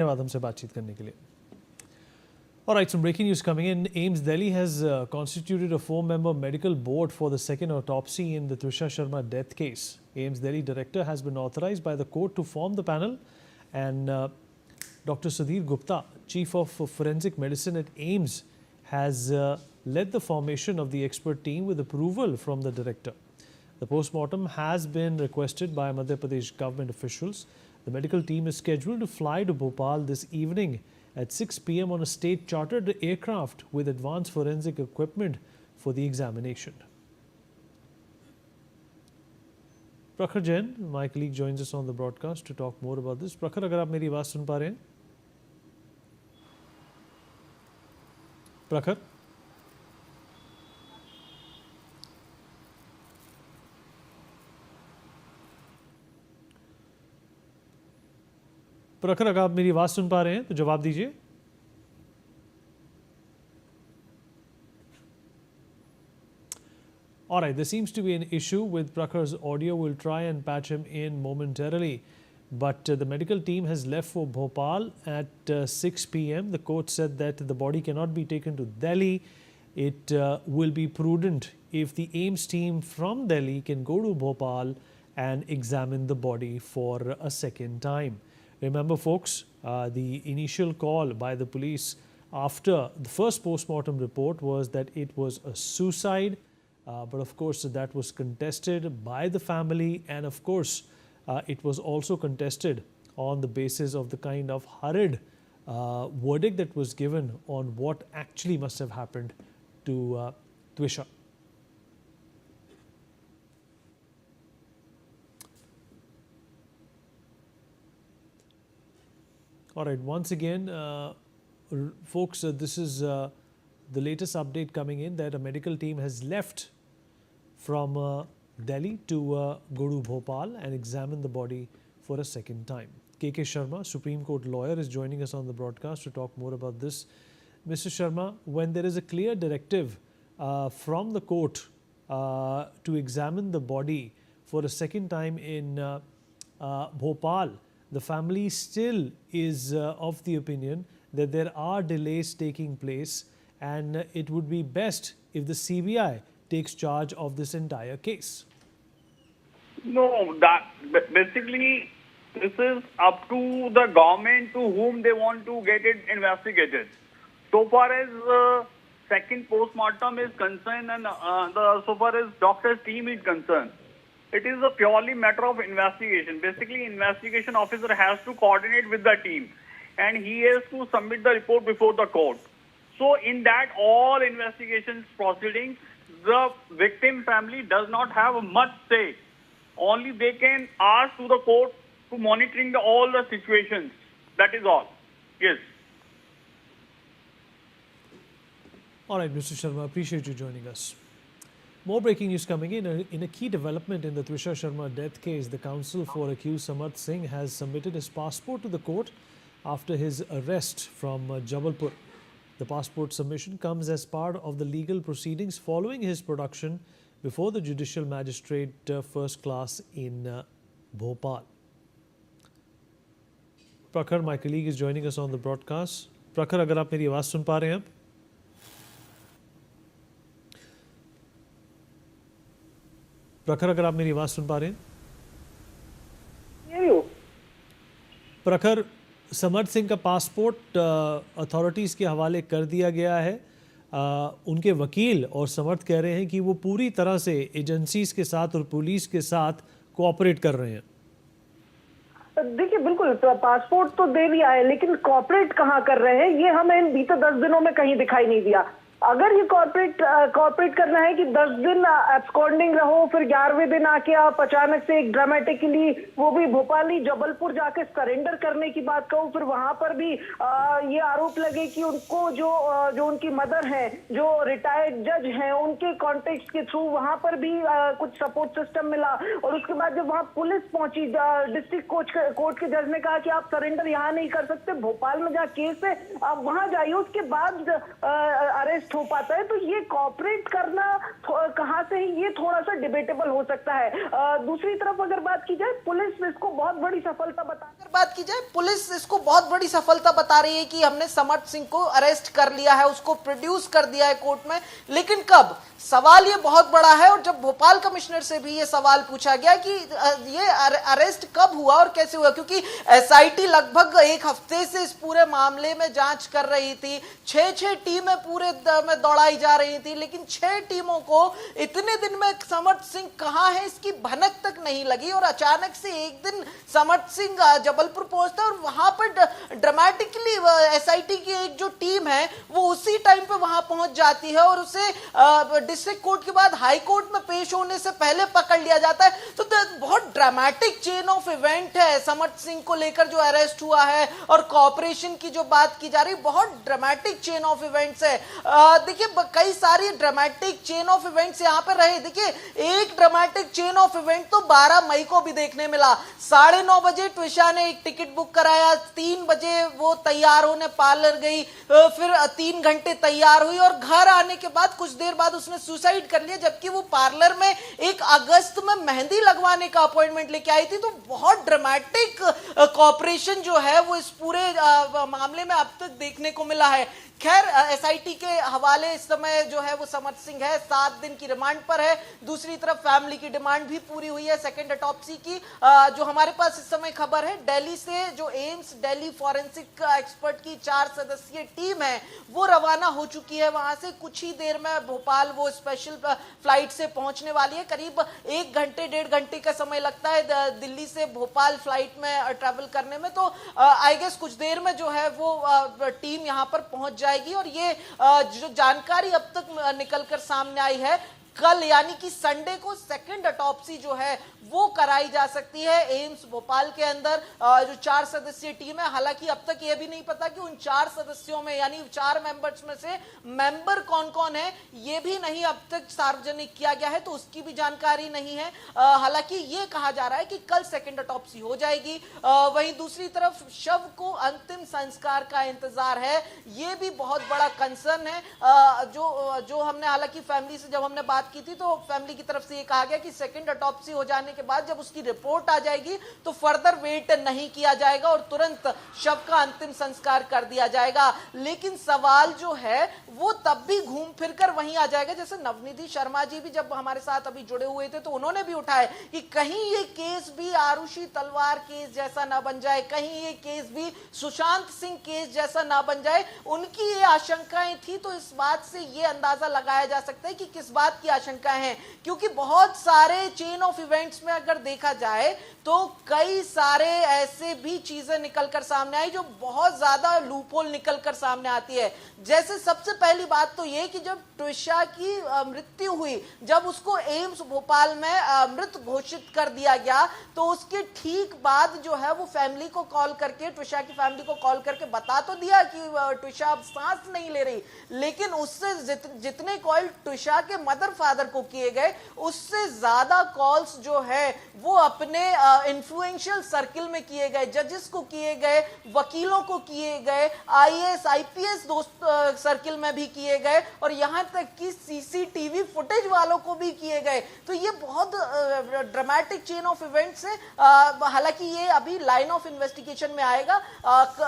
धन्यवाद हमसे बातचीत करने के लिए। All right, some breaking news coming in. AIIMS Delhi has constituted a 4-member medical board for the second autopsy in the Trisha Sharma death case. AIIMS Delhi director has been authorized by the court to form the panel, and Dr. Sudhir Gupta, chief of forensic medicine at AIIMS, has led the formation of the expert team with approval from the director. The postmortem has been requested by Madhya Pradesh government officials. The medical team is scheduled to fly to Bhopal this evening at 6 p.m. on a state-chartered aircraft with advanced forensic equipment for the examination. Prakhar Jain, my colleague, joins us on the broadcast to talk more about this. Prakhar, अगर आप मेरी आवाज़ सुन पा रहे हैं? प्रखर प्रखर अगर आप मेरी आवाज सुन पा रहे हैं तो जवाब दीजिए। All right, there seems to be an issue with Prakhar's audio. We'll try and patch him in momentarily. But the medical team has left for Bhopal at 6 p.m. The court said that the body cannot be taken to Delhi. It will be prudent if the AIIMS team from Delhi can go to Bhopal and examine the body for a second time. Remember, folks, the initial call by the police after the first postmortem report was that it was a suicide. But of course, that was contested by the family, and of course, it was also contested on the basis of the kind of hurried verdict that was given on what actually must have happened to Trisha. All right, once again, folks, this is the latest update coming in that a medical team has left from Delhi to go to Bhopal and examine the body for a second time. K.K. Sharma, Supreme Court lawyer, is joining us on the broadcast to talk more about this. Mr. Sharma, when there is a clear directive from the court to examine the body for a second time in Bhopal, the family still is of the opinion that there are delays taking place, and it would be best if the CBI takes charge of this entire case. No, basically this is up to the government to whom they want to get it investigated. So far as second postmortem is concerned, and so far as doctor's team is concerned, it is a purely matter of investigation. Basically, investigation officer has to coordinate with the team, and he has to submit the report before the court. So in that all investigations proceedings, the victim family does not have much say. Only they can ask to the court to monitoring all the situations. That is all. Yes. All right, Mr. Sharma, appreciate you joining us. More breaking news coming in. In a key development in the Trisha Sharma death case, the counsel for accused Samarth Singh has submitted his passport to the court after his arrest from Jabalpur. The passport submission comes as part of the legal proceedings following his production before the judicial magistrate first class in Bhopal. Prakhar, my colleague, is joining us on the broadcast. Prakhar, अगर आप मेरी आवाज़ सुन पा रहे हैं? प्रखर, अगर आप मेरी आवाज़ सुन पा रहे हैं? प्रखर, समर्थ सिंह का पासपोर्ट अथॉरिटीज़ के हवाले कर दिया गया है। उनके वकील और समर्थ कह रहे हैं कि वो पूरी तरह से एजेंसीज के साथ और पुलिस के साथ कोऑपरेट कर रहे हैं। देखिए, बिल्कुल पासपोर्ट तो दे दिया है, लेकिन कोऑपरेट कहाँ कर रहे हैं ये हमें बीते 10 दिनों में कहीं दिखाई नहीं दिया। अगर ये कॉर्पोरेट करना है कि 10 दिन एब्सकॉन्डिंग रहो, फिर 11वें दिन आके आप अचानक से एक ड्रामेटिकली वो भी भोपाली जबलपुर जाके सरेंडर करने की बात कहूँ, फिर वहां पर भी ये आरोप लगे कि उनको जो उनकी मदर है, जो रिटायर्ड जज हैं, उनके कॉन्टेक्ट के थ्रू वहां पर भी कुछ सपोर्ट सिस्टम मिला। और उसके बाद जब वहां पुलिस पहुंची, डिस्ट्रिक्ट कोर्ट के जज ने कहा कि आप सरेंडर यहाँ नहीं कर सकते, भोपाल में जहाँ केस है आप वहां जाइए। उसके बाद अरेस्ट अरेस्ट हो पाता है, तो ये कॉपरेट करना कहाँ से ही, ये थोड़ा सा डिबेटेबल हो सकता है। दूसरी तरफ अगर बात की जाए, पुलिस इसको बहुत बड़ी सफलता बता रही है कि हमने समर्थ सिंह को अरेस्ट कर लिया है, उसको प्रोड्यूस कर दिया है कोर्ट में। लेकिन कब, सवाल ये बहुत बड़ा है। और जब भोपाल कमिश्नर से भी ये सवाल पूछा गया कि ये अरेस्ट कब हुआ और कैसे हुआ, क्योंकि एसआईटी लगभग एक हफ्ते से इस पूरे मामले में जांच कर रही थी, 6 टीमें पूरे में दौड़ाई जा रही थी, लेकिन 6 टीमों को इतने दिन में समर्थ सिंह कहां है इसकी भनक तक नहीं लगी। और अचानक से एक दिन समर्थ सिंह जबलपुर पहुंचता है और वहां पर ड्रामेटिकली एसआईटी की एक जो टीम है वो उसी टाइम पे वहां पहुंच जाती है और उसे डिस्ट्रिक्ट कोर्ट के बाद हाई कोर्ट में पेश होने से पहले पकड़ लिया जाता है। तो बहुत ड्रामेटिक चेन ऑफ इवेंट है समर्थ सिंह को लेकर जो अरेस्ट हुआ है, और कॉपरेशन की जो बात की जा रही है, बहुत ड्रामेटिक चेन ऑफ इवेंट्स है। देखिए कई सारी ड्रामेटिक चेन ऑफ इवेंट्स यहाँ पर रहे। देखिए एक ड्रामेटिक चेन ऑफ इवेंट तो 12 मई को भी देखने मिला। 9:30 बजे ट्विशा ने एक टिकट बुक कराया, 3 बजे वो तैयार होने पार्लर गई, फिर 3 घंटे तैयार हुई और घर आने के बाद कुछ देर बाद उसने सुसाइड कर लिया, जबकि वो पार्लर में 1 अगस्त में मेहंदी लगवाने का अपॉइंटमेंट लेके आई थी। तो बहुत ड्रामेटिक कॉपरेशन जो है वो इस पूरे मामले में अब तक देखने को मिला है। खैर एसआईटी के हवाले इस समय जो है वो समर्थ सिंह है, 7 दिन की रिमांड पर है। दूसरी तरफ फैमिली की डिमांड भी पूरी हुई है सेकंड ऑटोप्सी की। जो हमारे पास इस समय खबर है, दिल्ली से जो एम्स दिल्ली फॉरेंसिक एक्सपर्ट की 4 सदस्यीय टीम है वो रवाना हो चुकी है वहां से। कुछ ही देर में भोपाल वो स्पेशल फ्लाइट से पहुंचने वाली है। करीब 1 घंटे 1.5 घंटे का समय लगता है दिल्ली से भोपाल फ्लाइट में ट्रेवल करने में। तो आई गेस कुछ देर में जो है वो टीम यहां पर पहुंच जाएगी। और ये जो जानकारी अब तक निकलकर सामने आई है, कल यानी कि संडे को सेकंड ऑटोप्सी जो है वो कराई जा सकती है एम्स भोपाल के अंदर। जो 4 सदस्यीय टीम है, हालांकि अब तक ये भी नहीं पता कि उन 4 सदस्यों में यानी 4 मेंबर्स में से मेंबर कौन कौन है, ये भी नहीं अब तक सार्वजनिक किया गया है, तो उसकी भी जानकारी नहीं है। हालांकि ये कहा जा रहा है कि कल सेकंड ऑटोप्सी हो जाएगी। वहीं दूसरी तरफ शव को अंतिम संस्कार का इंतजार है, ये भी बहुत बड़ा कंसर्न है। जो हमने हालांकि फैमिली से जब हमने बात की थी तो फैमिली की तरफ से ये कहा गया कि सेकंड ऑटोप्सी हो जाने के बाद जब उसकी रिपोर्ट आ जाएगी तो फर्दर वेट नहीं किया जाएगा और तुरंत शव का अंतिम संस्कार कर दिया जाएगा। लेकिन सवाल जो है वो तब भी घूम फिर कर वहीं आ जाएगा, जैसे नवनिधि शर्मा जी भी जब हमारे साथ अभी जुड़े हुए थे तो उन्होंने भी उठाया कि कहीं ये केस भी आरुषि तलवार केस जैसा ना बन जाए, कहीं ये केस भी सुशांत सिंह केस जैसा ना बन जाए। उनकी ये आशंकाएं थी। तो इस बात से ये अंदाजा लगाया जा सकता है कि किस बात की आशंकाएं हैं, क्योंकि बहुत सारे चेन ऑफ इवेंट्स में अगर देखा जाए तो कई सारे ऐसे भी चीजें निकलकर सामने आई जो बहुत ज्यादा लूपहोल निकलकर सामने आती है। जैसे सबसे पहली बात तो ये कि जब ट्विशा की मृत्यु हुई, जब उसको एम्स भोपाल में मृत घोषित कर दिया गया, तो उसके ठीक बाद जो है वो फैमिली को कॉल करके, ट्विशा की फैमिली को कॉल करके बता तो दिया कि ट्विशा अब सांस नहीं ले रही, लेकिन उससे जितने कॉल ट्विशा के मदर फादर को किए गए उससे ज्यादा कॉल्स जो है वो अपने इन्फ्लुएंशियल सर्किल में किए गए, जजेस को किए गए, वकीलों को किए गए, आईएएस आईपीएस दोस्त सर्किल में भी किए गए और यहां तक कि सीसीटीवी फुटेज वालों को भी किए गए। तो ये बहुत ड्रामेटिक चेन ऑफ इवेंट्स है। हालांकि ये अभी लाइन ऑफ इन्वेस्टिगेशन में आएगा।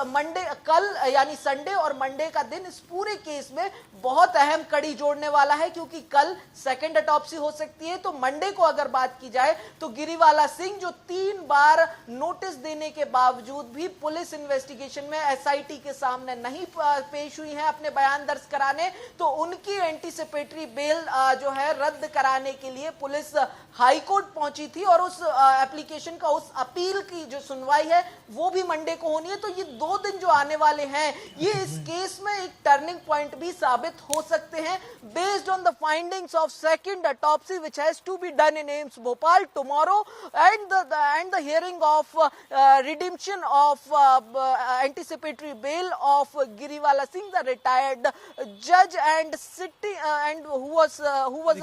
मंडे कल यानी संडे और मंडे का दिन इस पूरे केस में बहुत अहम कड़ी जोड़ने वाला है, क्योंकि कल सेकंड ऑटोप्सी हो सकती है। तो मंडे को अगर बात की जाए तो गिरीवाला सिंह जो 3 बार नोटिस देने के बावजूद भी पुलिस इन्वेस्टिगेशन में एसआईटी के सामने नहीं पेश हुई हैं अपने बयान दर्ज कराने, तो उनकी एंटीसिपेटरी बेल जो है रद्द कराने के लिए पुलिस हाई कोर्ट पहुंची थी और उस एप्लीकेशन का, उस अपील की जो सुनवाई है वो भी मंडे को होनी है। तो ये 2 दिन जो आने वाले हैं ये इस केस में एक टर्निंग पॉइंट भी साबित हो सकते हैं, based on the findings of second autopsy which has to be done in AIIMS Bhopal tomorrow and the hearing of redemption of anticipatory bail of Giriwala Singh, the retired judge and sitting and who was a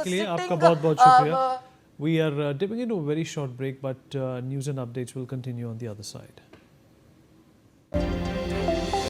sitting. आपका बहुत-बहुत शुक्रिया. We are dipping into a very short break, but news and updates will continue on the other side.